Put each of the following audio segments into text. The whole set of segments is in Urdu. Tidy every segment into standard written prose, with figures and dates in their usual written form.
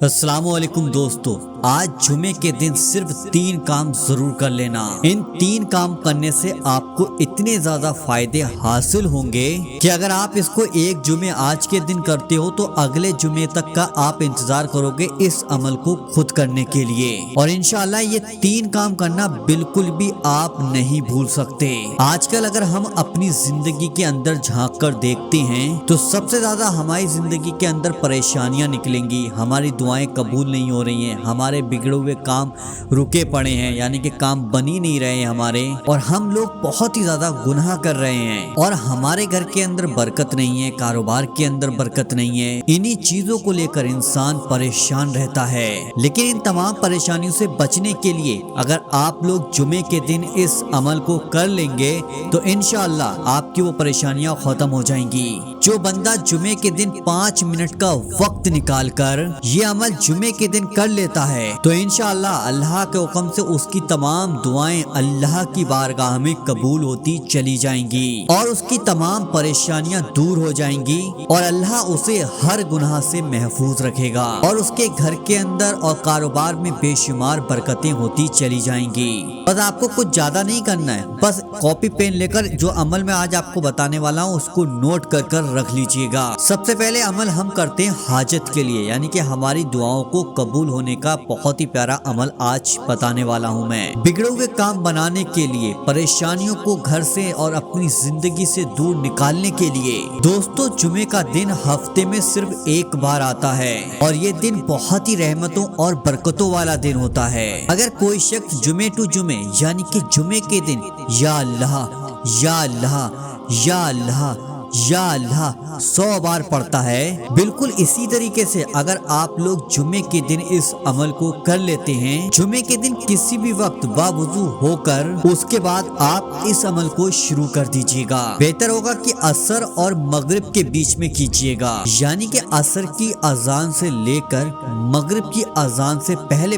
السلام علیکم دوستو، آج جمعے کے دن صرف 3 کام ضرور کر لینا۔ ان 3 کام کرنے سے آپ کو اتنے زیادہ فائدے حاصل ہوں گے کہ اگر آپ اس کو ایک جمعے آج کے دن کرتے ہو تو اگلے جمعے تک کا آپ انتظار کرو گے اس عمل کو خود کرنے کے لیے، اور انشاءاللہ یہ 3 کام کرنا بالکل بھی آپ نہیں بھول سکتے۔ آج کل اگر ہم اپنی زندگی کے اندر جھانک کر دیکھتے ہیں تو سب سے زیادہ ہماری زندگی کے اندر پریشانیاں نکلیں گی، ہماری دعائیں قبول نہیں ہو رہی ہیں، ہمارے بگڑے ہوئے کام رکے پڑے ہیں، یعنی کہ کام بن ہی نہیں رہے ہیں ہمارے، اور ہم لوگ بہت ہی زیادہ گناہ کر رہے ہیں، اور ہمارے گھر کے اندر برکت نہیں ہے، کاروبار کے اندر برکت نہیں ہے۔ انہی چیزوں کو لے کر انسان پریشان رہتا ہے، لیکن ان تمام پریشانیوں سے بچنے کے لیے اگر آپ لوگ جمعے کے دن اس عمل کو کر لیں گے تو انشاءاللہ آپ کی وہ پریشانیاں ختم ہو جائیں گی۔ جو بندہ جمعے کے دن 5 منٹ کا وقت نکال کر یہ عمل جمعے کے دن کر لیتا ہے تو انشاءاللہ اللہ کے حکم سے اس کی تمام دعائیں اللہ کی بارگاہ میں قبول ہوتی چلی جائیں گی، اور اس کی تمام پریشانیاں دور ہو جائیں گی، اور اللہ اسے ہر گناہ سے محفوظ رکھے گا، اور اس کے گھر کے اندر اور کاروبار میں بے شمار برکتیں ہوتی چلی جائیں گی۔ بس آپ کو کچھ زیادہ نہیں کرنا ہے، بس کاپی پین لے کر جو عمل میں آج آپ کو بتانے والا ہوں اس کو نوٹ کر کر رکھ لیجئے گا۔ سب سے پہلے عمل ہم کرتے ہیں حاجت کے لیے، یعنی کہ ہماری دعاؤں کو قبول ہونے کا بہت ہی پیارا عمل آج بتانے والا ہوں میں۔ بگڑے ہوئے کام بنانے کے لیے، پریشانیوں کو گھر سے اور اپنی زندگی سے دور نکالنے کے لیے دوستو، جمعے کا دن ہفتے میں صرف ایک بار آتا ہے، اور یہ دن بہت ہی رحمتوں اور برکتوں والا دن ہوتا ہے۔ اگر کوئی شخص جمعے ٹو جمعے یعنی کہ جمعے کے دن یا اللہ یا اللہ یا اللہ یا اللہ 100 بار پڑھتا ہے، بالکل اسی طریقے سے اگر آپ لوگ جمعے کے دن اس عمل کو کر لیتے ہیں، جمعے کے دن کسی بھی وقت باوضو ہو کر اس کے بعد آپ اس عمل کو شروع کر دیجیے گا۔ بہتر ہوگا کہ عصر اور مغرب کے بیچ میں کیجیے گا، یعنی کہ عصر کی اذان سے لے کر مغرب کی اذان سے پہلے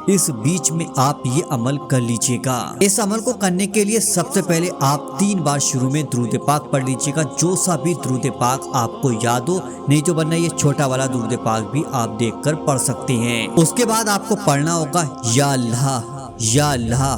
اس بیچ میں آپ یہ عمل کر لیجیے گا۔ اس عمل کو کرنے کے لیے سب سے پہلے آپ 3 بار شروع میں درود پاک پڑھ لیجیے گا، جو سا بھی درود پاک آپ کو یاد ہو، نہیں تو ورنہ یہ چھوٹا والا درود پاک بھی آپ دیکھ کر پڑھ سکتے ہیں۔ اس کے بعد آپ کو پڑھنا ہوگا یا اللہ یا اللہ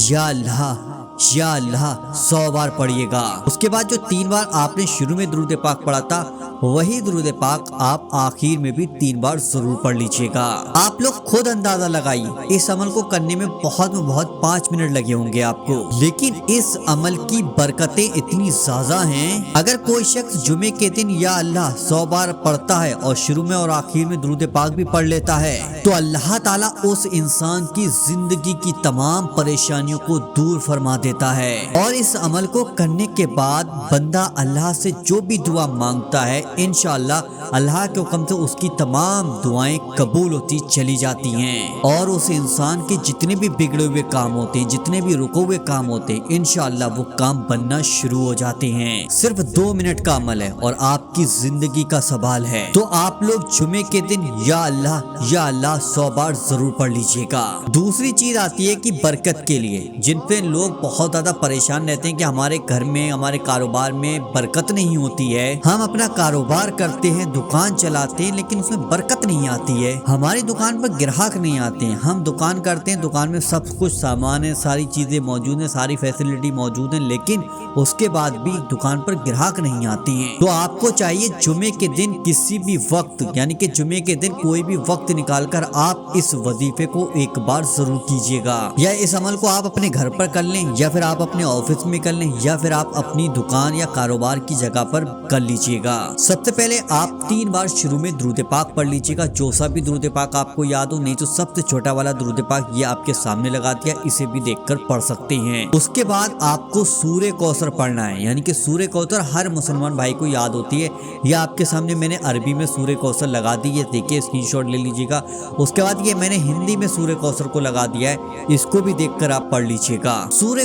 یا اللہ یا اللہ 100 بار پڑھیے گا۔ اس کے بعد جو 3 بار آپ نے شروع میں درود پاک پڑھا تھا وہی درود پاک آپ آخر میں بھی 3 بار ضرور پڑھ لیجئے گا۔ آپ لوگ خود اندازہ لگائیے، اس عمل کو کرنے میں بہت 5 منٹ لگے ہوں گے آپ کو، لیکن اس عمل کی برکتیں اتنی زیادہ ہیں۔ اگر کوئی شخص جمعے کے دن یا اللہ 100 بار پڑھتا ہے اور شروع میں اور آخر میں درود پاک بھی پڑھ لیتا ہے تو اللہ تعالیٰ اس انسان کی زندگی کی تمام پریشانیوں کو دور فرما دیتا ہے، اور اس عمل کو کرنے کے بعد بندہ اللہ سے جو بھی دعا مانگتا ہے انشاءاللہ اللہ کے حکم سے اس کی تمام دعائیں قبول ہوتی چلی جاتی ہیں، اور اس انسان کے جتنے بھی بگڑے ہوئے کام ہوتے ہیں، جتنے بھی رکے ہوئے کام ہوتے ہیں، انشاءاللہ وہ کام بننا شروع ہو جاتے ہیں۔ صرف 2 منٹ کا عمل ہے اور آپ کی زندگی کا سوال ہے، تو آپ لوگ جمعے کے دن یا اللہ 100 بار ضرور پڑھ لیجئے گا۔ دوسری چیز آتی ہے کہ برکت کے لیے، جن پہ لوگ بہت زیادہ پریشان رہتے ہیں کہ ہمارے گھر میں، ہمارے کاروبار میں برکت نہیں ہوتی ہے، ہم اپنا کاروبار کرتے ہیں، دکان چلاتے ہیں، لیکن اس میں برکت نہیں آتی ہے، ہماری دکان پر گراہک نہیں آتے ہیں، ہم دکان کرتے ہیں، دکان میں سب کچھ سامان ہے، ساری چیزیں موجود ہیں، ساری فیسلٹی موجود ہیں، لیکن اس کے بعد بھی دکان پر گراہک نہیں آتے ہیں، تو آپ کو چاہیے جمعے کے دن کسی بھی وقت، یعنی کہ جمعے کے دن کوئی بھی وقت نکال کر آپ اس وظیفے کو ایک بار ضرور کیجیے گا، یا اس عمل کو آپ اپنے گھر پر کر لیں، یا پھر آپ اپنے آفس میں کر لیں، یا پھر آپ اپنی دکان یا کاروبار کی جگہ پر کر لیجیے گا۔ سب سے پہلے آپ 3 بار شروع میں درود پاک پڑھ لیجیے گا، جو سا بھی درود پاک آپ کو یاد ہو، نہیں تو سب سے چھوٹا والا درود پاک یہ آپ کے سامنے لگا دیا، اسے بھی دیکھ کر پڑھ سکتے ہیں۔ اس کے بعد آپ کو سورہ کوثر پڑھنا ہے، یعنی کہ سورہ کوثر ہر مسلمان بھائی کو یاد ہوتی ہے، یہ آپ کے سامنے میں نے عربی میں سورہ کوثر لگا دی ہے، دیکھیے اسکرین شاٹ لے لیجیے گا۔ اس کے بعد یہ میں نے ہندی میں سورہ کوثر کو لگا دیا ہے، اس کو بھی دیکھ کر آپ پڑھ لیجیے گا۔ سورہ